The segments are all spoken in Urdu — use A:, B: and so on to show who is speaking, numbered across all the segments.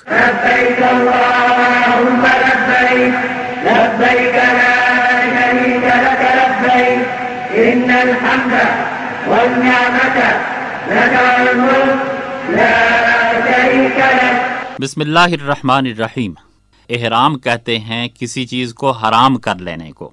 A: لبیک اللہم لبیک لبیک لا شریک لک لبیک ان الحمد والنعمت لک والملک لا شریک لک۔
B: بسم اللہ الرحمن الرحیم۔ احرام کہتے ہیں کسی چیز کو حرام کر لینے کو،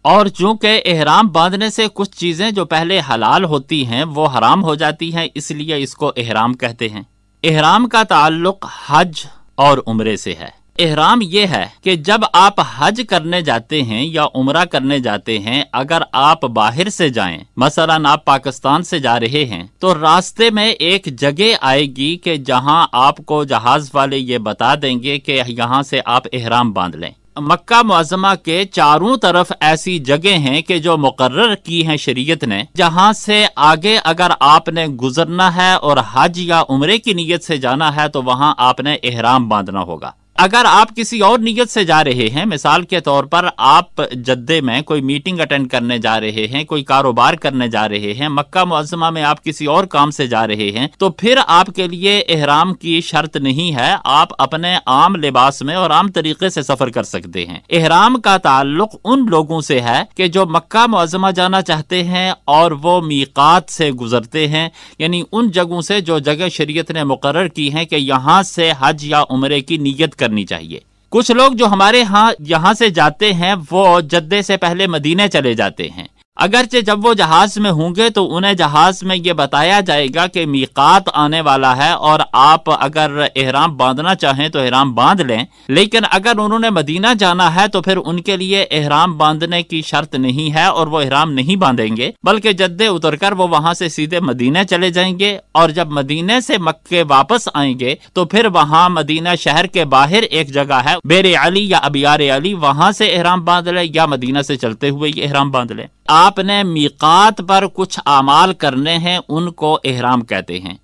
B: اور چونکہ احرام باندھنے سے کچھ چیزیں جو پہلے حلال ہوتی ہیں وہ حرام ہو جاتی ہیں، اس لیے اس کو احرام کہتے ہیں۔ احرام کا تعلق حج اور عمرے سے ہے۔ احرام یہ ہے کہ جب آپ حج کرنے جاتے ہیں یا عمرہ کرنے جاتے ہیں، اگر آپ باہر سے جائیں، مثلا آپ پاکستان سے جا رہے ہیں، تو راستے میں ایک جگہ آئے گی کہ جہاں آپ کو جہاز والے یہ بتا دیں گے کہ یہاں سے آپ احرام باندھ لیں۔ مکہ معظمہ کے چاروں طرف ایسی جگہ ہیں کہ جو مقرر کی ہیں شریعت نے، جہاں سے آگے اگر آپ نے گزرنا ہے اور حج یا عمرے کی نیت سے جانا ہے تو وہاں آپ نے احرام باندھنا ہوگا۔ اگر آپ کسی اور نیت سے جا رہے ہیں، مثال کے طور پر آپ جدے میں کوئی میٹنگ اٹینڈ کرنے جا رہے ہیں، کوئی کاروبار کرنے جا رہے ہیں، مکہ معظمہ میں آپ کسی اور کام سے جا رہے ہیں، تو پھر آپ کے لیے احرام کی شرط نہیں ہے، آپ اپنے عام لباس میں اور عام طریقے سے سفر کر سکتے ہیں۔ احرام کا تعلق ان لوگوں سے ہے کہ جو مکہ معظمہ جانا چاہتے ہیں اور وہ میقات سے گزرتے ہیں، یعنی ان جگہوں سے جو جگہ شریعت نے مقرر کی ہیں کہ یہاں سے حج یا عمرے کی نیت کرنی چاہیے۔ کچھ لوگ جو ہمارے ہاں یہاں سے جاتے ہیں وہ جدے سے پہلے مدینے چلے جاتے ہیں، اگرچہ جب وہ جہاز میں ہوں گے تو انہیں جہاز میں یہ بتایا جائے گا کہ میقات آنے والا ہے اور آپ اگر احرام باندھنا چاہیں تو احرام باندھ لیں، لیکن اگر انہوں نے مدینہ جانا ہے تو پھر ان کے لیے احرام باندھنے کی شرط نہیں ہے اور وہ احرام نہیں باندھیں گے، بلکہ جدے اتر کر وہ وہاں سے سیدھے مدینہ چلے جائیں گے، اور جب مدینہ سے مکے واپس آئیں گے تو پھر وہاں مدینہ شہر کے باہر ایک جگہ ہے بیر علی یا ابیار علی، وہاں سے احرام باندھ لیں یا مدینہ سے چلتے ہوئے یہ احرام باندھ لیں۔ آپ نے میقات پر کچھ اعمال کرنے ہیں، ان کو احرام کہتے ہیں۔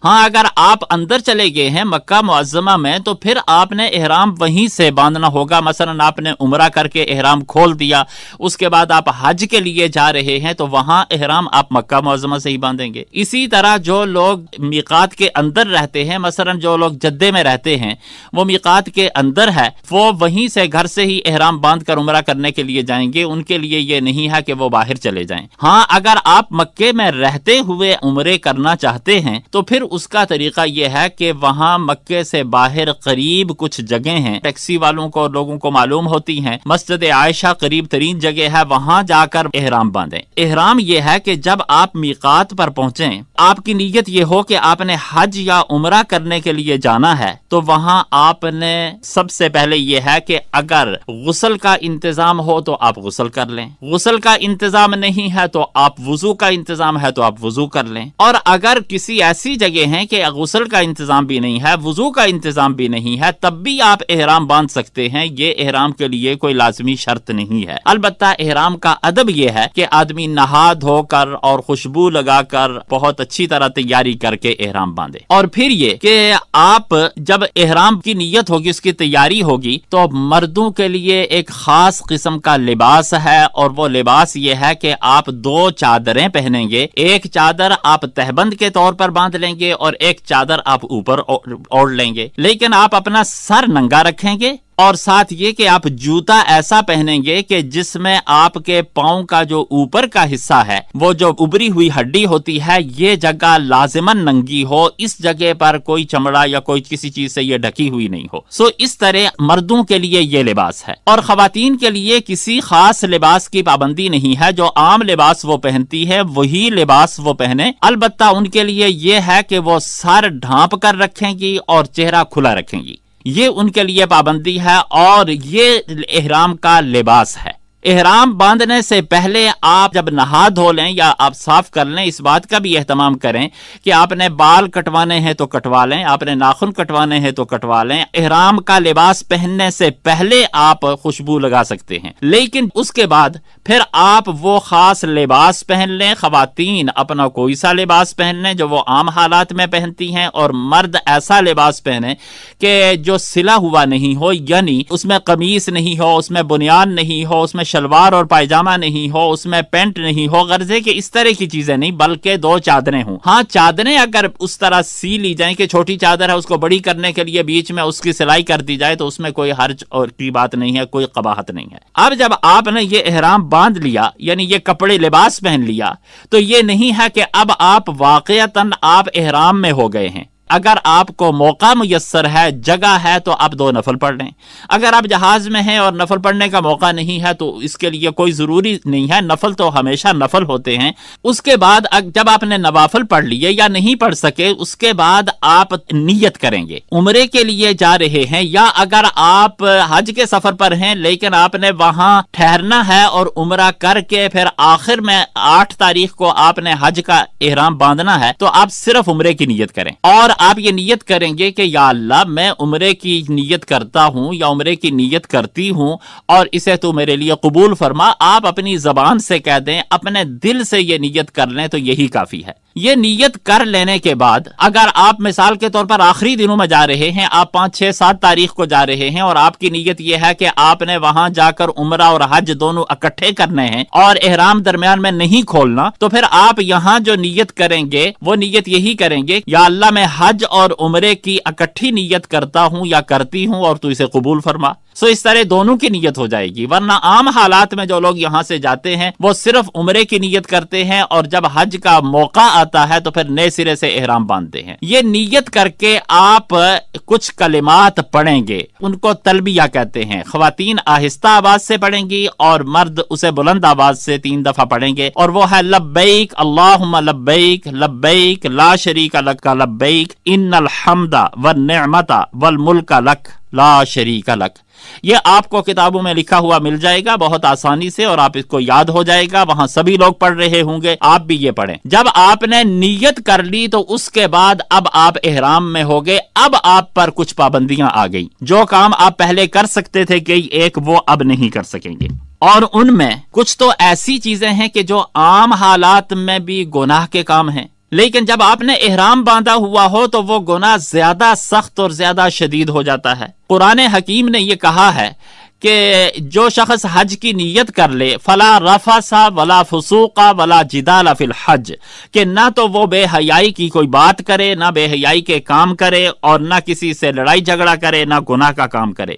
B: ہاں، اگر آپ اندر چلے گئے ہیں مکہ معظمہ میں تو پھر آپ نے احرام وہیں سے باندھنا ہوگا۔ مثلا آپ نے عمرہ کر کے احرام کھول دیا، اس کے بعد آپ حج کے لیے جا رہے ہیں تو وہاں احرام آپ مکہ معظمہ سے ہی باندھیں گے۔ اسی طرح جو لوگ میقات کے اندر رہتے ہیں، مثلا جو لوگ جدے میں رہتے ہیں، وہ میقات کے اندر ہے، وہ وہیں سے گھر سے ہی احرام باندھ کر عمرہ کرنے کے لیے جائیں گے، ان کے لیے یہ نہیں ہے کہ وہ باہر چلے جائیں۔ ہاں، اگر آپ مکے میں رہتے ہوئے عمرے کرنا چاہتے ہیں تو پھر اس کا طریقہ یہ ہے کہ وہاں مکے سے باہر قریب کچھ جگہیں ہیں، ٹیکسی والوں کو لوگوں کو معلوم ہوتی ہیں، مسجد عائشہ قریب ترین جگہ ہے، وہاں جا کر احرام باندھیں۔ احرام یہ ہے کہ جب آپ میقات پر پہنچیں، آپ کی نیت یہ ہو کہ آپ نے حج یا عمرہ کرنے کے لیے جانا ہے، تو وہاں آپ نے سب سے پہلے یہ ہے کہ اگر غسل کا انتظام ہو تو آپ غسل کر لیں، غسل کا انتظام نہیں ہے تو آپ وضو کا انتظام ہے تو آپ وضو کر لیں، اور اگر کسی ایسی جگہ ہے کہ غسل کا انتظام بھی نہیں ہے، وضو کا انتظام بھی نہیں ہے، تب بھی آپ احرام باندھ سکتے ہیں۔ یہ احرام کے لیے کوئی لازمی شرط نہیں ہے۔ البتہ احرام کا ادب یہ ہے کہ آدمی نہا دھو کر اور خوشبو لگا کر بہت اچھی طرح تیاری کر کے احرام باندھے، اور پھر یہ کہ آپ جب احرام کی نیت ہوگی، اس کی تیاری ہوگی، تو مردوں کے لیے ایک خاص قسم کا لباس ہے، اور وہ لباس یہ ہے کہ آپ 2 چادریں پہنیں گے، ایک چادر آپ تہبند کے طور پر باندھ لیں گے اور ایک چادر آپ اوپر اوڑھ لیں گے، لیکن آپ اپنا سر ننگا رکھیں گے، اور ساتھ یہ کہ آپ جوتا ایسا پہنیں گے کہ جس میں آپ کے پاؤں کا جو اوپر کا حصہ ہے، وہ جو ابری ہوئی ہڈی ہوتی ہے، یہ جگہ لازماً ننگی ہو، اس جگہ پر کوئی چمڑا یا کوئی کسی چیز سے یہ ڈھکی ہوئی نہیں ہو۔ اس طرح مردوں کے لیے یہ لباس ہے، اور خواتین کے لیے کسی خاص لباس کی پابندی نہیں ہے، جو عام لباس وہ پہنتی ہے وہی لباس وہ پہنے، البتہ ان کے لیے یہ ہے کہ وہ سر ڈھانپ کر رکھیں گی اور چہرہ کھلا رکھیں گی، یہ ان کے لیے پابندی ہے، اور یہ احرام کا لباس ہے۔ احرام باندھنے سے پہلے آپ جب نہا دھو لیں یا آپ صاف کر لیں، اس بات کا بھی اہتمام کریں کہ آپ نے بال کٹوانے ہیں تو کٹوا لیں، آپ نے ناخن کٹوانے ہیں تو کٹوا لیں۔ احرام کا لباس پہننے سے پہلے آپ خوشبو لگا سکتے ہیں، لیکن اس کے بعد پھر آپ وہ خاص لباس پہن لیں۔ خواتین اپنا کوئی سا لباس پہن لیں جو وہ عام حالات میں پہنتی ہیں، اور مرد ایسا لباس پہنے کہ جو سلا ہوا نہیں ہو، یعنی اس میں قمیص نہیں ہو، اس میں بنیان نہیں ہو، اس میں شلوار اور پائجامہ نہیں ہو، اس میں پینٹ نہیں ہو، غرضے کہ اس طرح کی چیزیں نہیں بلکہ 2 چادریں ہوں۔ ہاں چادریں اگر اس طرح سی لی جائیں کہ چھوٹی چادر ہے اس کو بڑی کرنے کے لیے بیچ میں اس کی سلائی کر دی جائے تو اس میں کوئی حرج اور کی بات نہیں ہے، کوئی قباحت نہیں ہے۔ اب جب آپ نے یہ احرام باندھ لیا یعنی یہ کپڑے لباس پہن لیا تو یہ نہیں ہے کہ اب آپ واقعتاً آپ احرام میں ہو گئے ہیں۔ اگر آپ کو موقع میسر ہے، جگہ ہے تو آپ 2 نفل پڑھ لیں۔ اگر آپ جہاز میں ہیں اور نفل پڑھنے کا موقع نہیں ہے تو اس کے لیے کوئی ضروری نہیں ہے، نفل تو ہمیشہ نفل ہوتے ہیں۔ اس کے بعد جب آپ نے نوافل پڑھ لیے یا نہیں پڑھ سکے اس کے بعد آپ نیت کریں گے عمرے کے لیے جا رہے ہیں، یا اگر آپ حج کے سفر پر ہیں لیکن آپ نے وہاں ٹھہرنا ہے اور عمرہ کر کے پھر آخر میں 8 تاریخ کو آپ نے حج کا احرام باندھنا ہے تو آپ صرف عمرے کی نیت کریں، اور آپ یہ نیت کریں گے کہ یا اللہ میں عمرے کی نیت کرتا ہوں یا عمرے کی نیت کرتی ہوں اور اسے تو میرے لیے قبول فرما۔ آپ اپنی زبان سے کہہ دیں، اپنے دل سے یہ نیت کر لیں تو یہی کافی ہے۔ یہ نیت کر لینے کے بعد اگر آپ مثال کے طور پر آخری دنوں میں جا رہے ہیں، آپ 5، 6، 7 تاریخ کو جا رہے ہیں اور آپ کی نیت یہ ہے کہ آپ نے وہاں جا کر عمرہ اور حج دونوں اکٹھے کرنے ہیں اور احرام درمیان میں نہیں کھولنا، تو پھر آپ یہاں جو نیت کریں گے وہ نیت یہی کریں گے، یا اللہ میں حج اور عمرے کی اکٹھی نیت کرتا ہوں یا کرتی ہوں اور تو اسے قبول فرما۔ اس طرح دونوں کی نیت ہو جائے گی، ورنہ عام حالات میں جو لوگ یہاں سے جاتے ہیں وہ صرف عمرے کی نیت کرتے ہیں اور جب حج کا موقع آتا ہے تو پھر نئے سرے سے احرام باندھتے ہیں۔ یہ نیت کر کے آپ کچھ کلمات پڑھیں گے، ان کو تلبیہ کہتے ہیں۔ خواتین آہستہ آواز سے پڑھیں گی اور مرد اسے بلند آواز سے 3 دفعہ پڑھیں گے، اور وہ ہے لبیک اللہم لبیک لبیک لا شریک لک لبیک ان الحمد والنعمت والملک لک لا شریک لک۔ یہ آپ کو کتابوں میں لکھا ہوا مل جائے گا بہت آسانی سے، اور آپ اس کو یاد ہو جائے گا، وہاں سبھی لوگ پڑھ رہے ہوں گے، آپ بھی یہ پڑھیں۔ جب آپ نے نیت کر لی تو اس کے بعد اب آپ احرام میں ہو گئے، اب آپ پر کچھ پابندیاں آ گئی۔ جو کام آپ پہلے کر سکتے تھے کہ ایک وہ اب نہیں کر سکیں گے، اور ان میں کچھ تو ایسی چیزیں ہیں کہ جو عام حالات میں بھی گناہ کے کام ہیں، لیکن جب آپ نے احرام باندھا ہوا ہو تو وہ گناہ زیادہ سخت اور زیادہ شدید ہو جاتا ہے۔ قرآن حکیم نے یہ کہا ہے کہ جو شخص حج کی نیت کر لے فلا رفث ولا فسوق ولا جدال فی الحج، کہ نہ تو وہ بے حیائی کی کوئی بات کرے، نہ بے حیائی کے کام کرے، اور نہ کسی سے لڑائی جھگڑا کرے، نہ گناہ کا کام کرے۔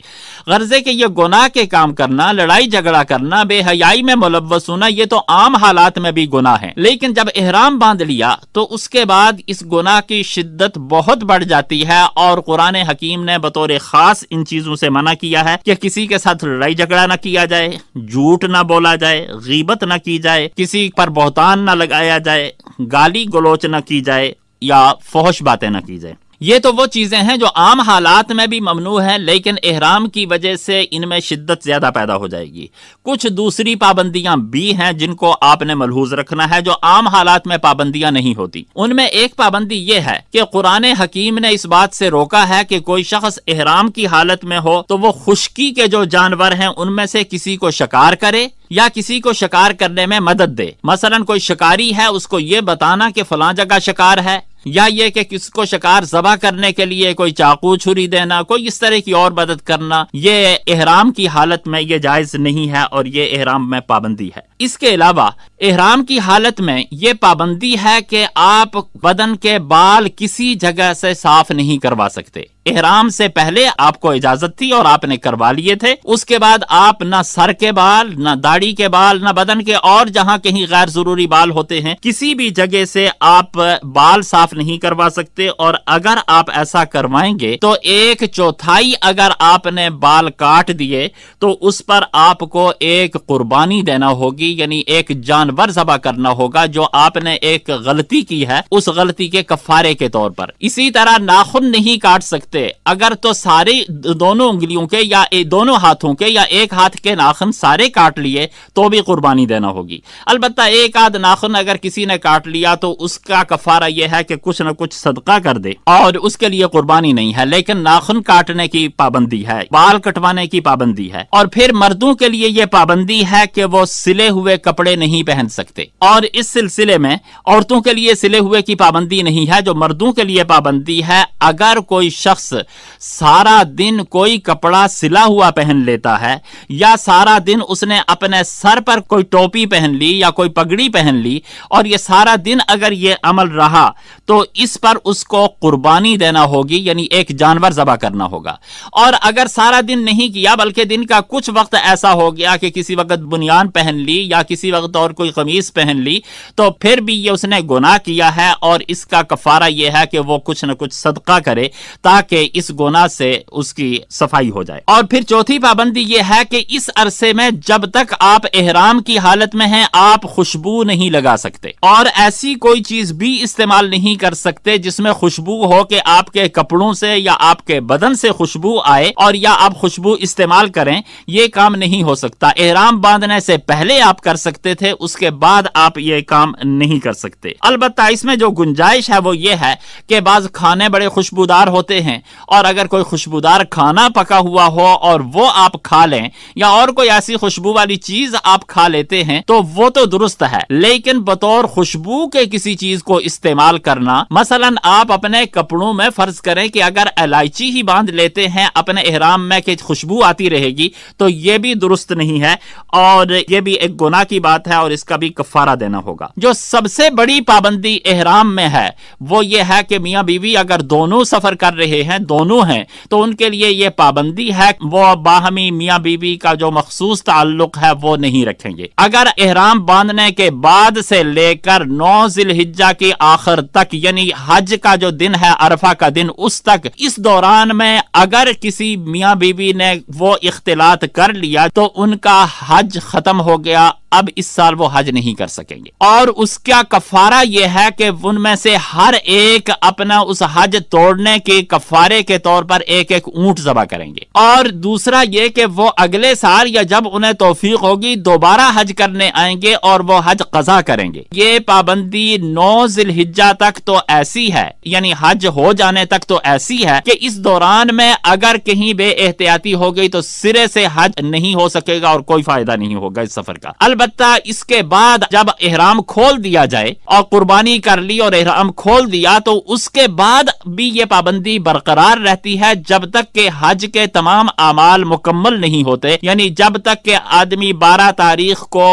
B: غرضے کہ یہ گناہ کے کام کرنا، لڑائی جھگڑا کرنا، بے حیائی میں ملوث ہونا، یہ تو عام حالات میں بھی گناہ ہے، لیکن جب احرام باندھ لیا تو اس کے بعد اس گناہ کی شدت بہت بڑھ جاتی ہے، اور قرآن حکیم نے بطور خاص ان چیزوں سے منع کیا ہے کہ کسی کے ساتھ لڑائی جھگڑا نہ کیا جائے، جھوٹ نہ بولا جائے، غیبت نہ کی جائے، کسی پر بہتان نہ لگایا جائے، گالی گلوچ نہ کی جائے، یا فحش باتیں نہ کی جائے۔ یہ تو وہ چیزیں ہیں جو عام حالات میں بھی ممنوع ہیں، لیکن احرام کی وجہ سے ان میں شدت زیادہ پیدا ہو جائے گی۔ کچھ دوسری پابندیاں بھی ہیں جن کو آپ نے ملحوظ رکھنا ہے جو عام حالات میں پابندیاں نہیں ہوتی۔ ان میں ایک پابندی یہ ہے کہ قرآن حکیم نے اس بات سے روکا ہے کہ کوئی شخص احرام کی حالت میں ہو تو وہ خشکی کے جو جانور ہیں ان میں سے کسی کو شکار کرے یا کسی کو شکار کرنے میں مدد دے۔ مثلا کوئی شکاری ہے، اس کو یہ بتانا کہ فلاں جگہ شکار ہے، یا یہ کہ کس کو شکار ذبح کرنے کے لیے کوئی چاقو چھری دینا، کوئی اس طرح کی اور مدد کرنا، یہ احرام کی حالت میں یہ جائز نہیں ہے اور یہ احرام میں پابندی ہے۔ اس کے علاوہ احرام کی حالت میں یہ پابندی ہے کہ آپ بدن کے بال کسی جگہ سے صاف نہیں کروا سکتے۔ احرام سے پہلے آپ کو اجازت تھی اور آپ نے کروا لیے تھے، اس کے بعد آپ نہ سر کے بال، نہ داڑھی کے بال، نہ بدن کے اور جہاں کہیں غیر ضروری بال ہوتے ہیں کسی بھی جگہ سے آپ بال صاف نہیں کروا سکتے، اور اگر آپ ایسا کروائیں گے تو 1/4 اگر آپ نے بال کاٹ دیے تو اس پر آپ کو ایک قربانی دینا ہوگی، یعنی ایک جانور ذبح کرنا ہوگا جو آپ نے ایک غلطی کی ہے اس غلطی کے کفارے کے طور پر۔ اسی طرح ناخن نہیں کاٹ سکتے، اگر تو سارے دونوں انگلیوں کے یا دونوں ہاتھوں کے یا ایک ہاتھ کے ناخن سارے کاٹ لیے تو بھی قربانی دینا ہوگی۔ البتہ ایک آدھ ناخن اگر کسی نے کاٹ لیا تو اس کا کفارہ یہ ہے کہ کچھ نہ کچھ صدقہ کر دے اور اس کے لیے قربانی نہیں ہے، لیکن ناخن کاٹنے کی پابندی ہے، بال کٹوانے کی پابندی ہے۔ اور پھر مردوں کے لیے یہ پابندی ہے کہ وہ سلے ہوئے کپڑے نہیں پہن سکتے، اور اس سلسلے میں عورتوں کے لیے سلے ہوئے کی پابندی نہیں ہے۔ جو مردوں کے لیے پابندی ہے، اگر کوئی شخص شخص سارا دن کوئی کپڑا سلا ہوا پہن لیتا ہے یا سارا دن اس نے اپنے سر پر کوئی ٹوپی پہن لی یا کوئی پگڑی پہن لی اور یہ سارا دن اگر یہ عمل رہا تو اس پر اس کو قربانی دینا ہوگی، یعنی ایک جانور ذبح کرنا ہوگا۔ اور اگر سارا دن نہیں کیا بلکہ دن کا کچھ وقت ایسا ہو گیا کہ کسی وقت بنیان پہن لی یا کسی وقت اور کوئی قمیص پہن لی تو پھر بھی یہ اس نے گناہ کیا ہے، اور اس کا کفارہ یہ ہے کہ وہ کچھ نہ کچھ صدقہ کرے تاکہ اس گناہ سے اس کی صفائی ہو جائے۔ اور پھر چوتھی پابندی یہ ہے کہ اس عرصے میں جب تک آپ احرام کی حالت میں ہیں آپ خوشبو نہیں لگا سکتے، اور ایسی کوئی چیز بھی استعمال نہیں کر سکتے جس میں خوشبو ہو کہ آپ کے کپڑوں سے یا آپ کے بدن سے خوشبو آئے اور یا آپ خوشبو استعمال کریں، یہ کام نہیں ہو سکتا۔ احرام باندھنے سے پہلے آپ کر سکتے تھے، اس کے بعد آپ یہ کام نہیں کر سکتے۔ البتہ اس میں جو گنجائش ہے وہ یہ ہے کہ بعض کھانے بڑے خوشبودار ہوتے ہیں، اور اگر کوئی خوشبودار کھانا پکا ہوا ہو اور وہ آپ کھا لیں یا اور کوئی ایسی خوشبو والی چیز آپ کھا لیتے ہیں تو وہ تو درست ہے، لیکن بطور خوشبو کے کسی چیز کو استعمال کرنا، مثلا آپ اپنے کپڑوں میں فرض کریں کہ اگر الائچی ہی باندھ لیتے ہیں اپنے احرام میں کہ خوشبو آتی رہے گی تو یہ بھی درست نہیں ہے، اور یہ بھی ایک گناہ کی بات ہے اور اس کا بھی کفارہ دینا ہوگا۔ جو سب سے بڑی پابندی احرام میں ہے وہ یہ ہے کہ میاں بیوی اگر دونوں سفر کر رہے ہیں، دونوں ہیں، تو ان کے لیے یہ پابندی ہے وہ باہمی میاں بیوی کا جو مخصوص تعلق ہے وہ نہیں رکھیں گے۔ اگر احرام باندھنے کے بعد سے لے کر 9 ذی الحجہ کے آخر تک، یعنی حج کا جو دن ہے عرفہ کا دن، اس تک، اس دوران میں اگر کسی میاں بیوی نے وہ اختلاط کر لیا تو ان کا حج ختم ہو گیا، اب اس سال وہ حج نہیں کر سکیں گے، اور اس کا کفارہ یہ ہے کہ ان میں سے ہر ایک اپنا اس حج توڑنے کے کفارے کے طور پر ایک ایک اونٹ ذبح کریں گے، اور دوسرا یہ کہ وہ اگلے سال یا جب انہیں توفیق ہوگی دوبارہ حج کرنے آئیں گے اور وہ حج قضا کریں گے۔ یہ پابندی 9 ذی الحجہ تک تو ایسی ہے، یعنی حج ہو جانے تک تو ایسی ہے کہ اس دوران میں اگر کہیں بے احتیاطی ہو گئی تو سرے سے حج نہیں ہو سکے گا اور کوئی فائدہ نہیں ہوگا اس سفر کا۔ البتہ اس کے بعد جب احرام کھول دیا جائے اور قربانی کر لی اور احرام کھول دیا تو اس کے بعد بھی یہ پابندی برقرار رہتی ہے جب تک کہ حج کے تمام اعمال مکمل نہیں ہوتے، یعنی جب تک کہ آدمی 12 تاریخ کو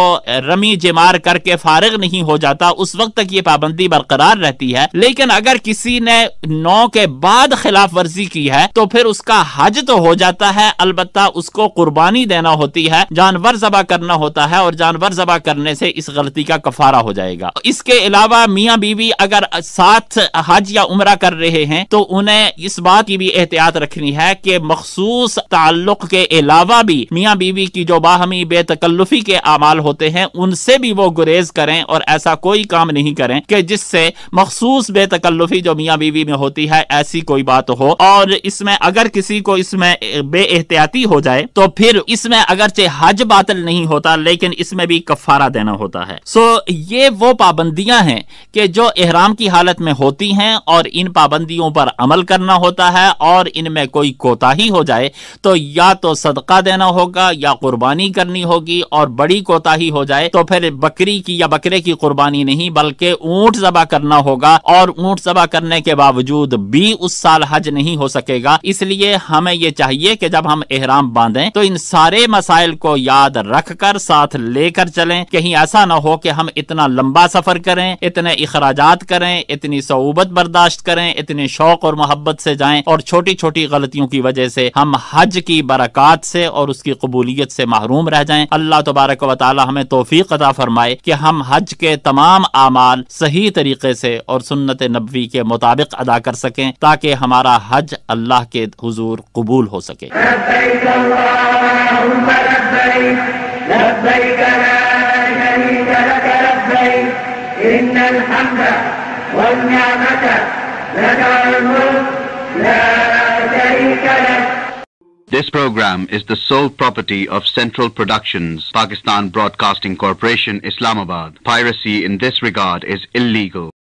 B: رمی جمار کر کے فارغ نہیں ہو جاتا اس وقت تک یہ پابندی برقرار رہتی ہے۔ لیکن اگر کسی نے 9 کے بعد خلاف ورزی کی ہے تو پھر اس کا حج تو ہو جاتا ہے، البتہ اس کو قربانی دینا ہوتی ہے، جانور ذبح کرنا ہوتا ہے، اور جانور ذبح کرنے سے اس غلطی کا کفارہ ہو جائے گا۔ اس کے علاوہ میاں بیوی اگر ساتھ حج یا عمرہ کر رہے ہیں تو انہیں اس بات کی بھی احتیاط رکھنی ہے کہ مخصوص تعلق کے علاوہ بھی میاں بیوی کی جو باہمی بے تکلفی کے اعمال ہوتے ہیں ان سے بھی وہ گریز کریں، اور ایسا کوئی کام نہیں کریں کہ جس سے مخصوص بے تکلفی جو میاں بیوی میں ہوتی ہے ایسی کوئی بات ہو، اور اس میں اگر کسی کو اس میں بے احتیاطی ہو جائے تو پھر اس میں اگرچہ حج باطل نہیں ہوتا لیکن اس میں بھی کفارہ دینا ہوتا ہے۔ یہ وہ پابندیاں ہیں کہ جو احرام کی حالت میں ہوتی ہیں، اور ان پابندیوں پر عمل کرنا ہوتا ہے، اور ان میں کوئی کوتاہی ہو جائے تو یا تو صدقہ دینا ہوگا یا قربانی کرنی ہوگی، اور بڑی کوتاہی ہو جائے تو پھر بکری کی یا بکرے کی قربانی نہیں بلکہ اونٹ ذبح کرنا ہوگا، اور اونٹ ذبح کرنے کے باوجود بھی اس سال حج نہیں ہو سکے گا۔ اس لیے ہمیں یہ چاہیے کہ جب ہم احرام باندھیں تو ان سارے مسائل کو یاد رکھ کر ساتھ لے کر چلیں، کہیں ایسا نہ ہو کہ ہم اتنا لمبا سفر کریں، اتنے اخراجات کریں، اتنی صعوبت برداشت کریں، اتنے شوق اور محبت سے جائیں، اور چھوٹی چھوٹی غلطیوں کی وجہ سے ہم حج کی برکات سے اور اس کی قبولیت سے محروم رہ جائیں۔ اللہ تبارک و تعالی ہمیں توفیق عطا فرمائے کہ ہم حج کے تمام اعمال صحیح طریقے سے اور سنت نبوی کے مطابق ادا کر سکیں تاکہ ہمارا حج اللہ کے حضور قبول ہو سکے۔
A: لبیک اللہم لبیک لبیک لا شریک لک لبیک ان الحمد والنعمت لک والملک لا شریک لک۔
C: This program is the sole property of Central Productions, Pakistan Broadcasting Corporation, Islamabad. Piracy in this regard is illegal.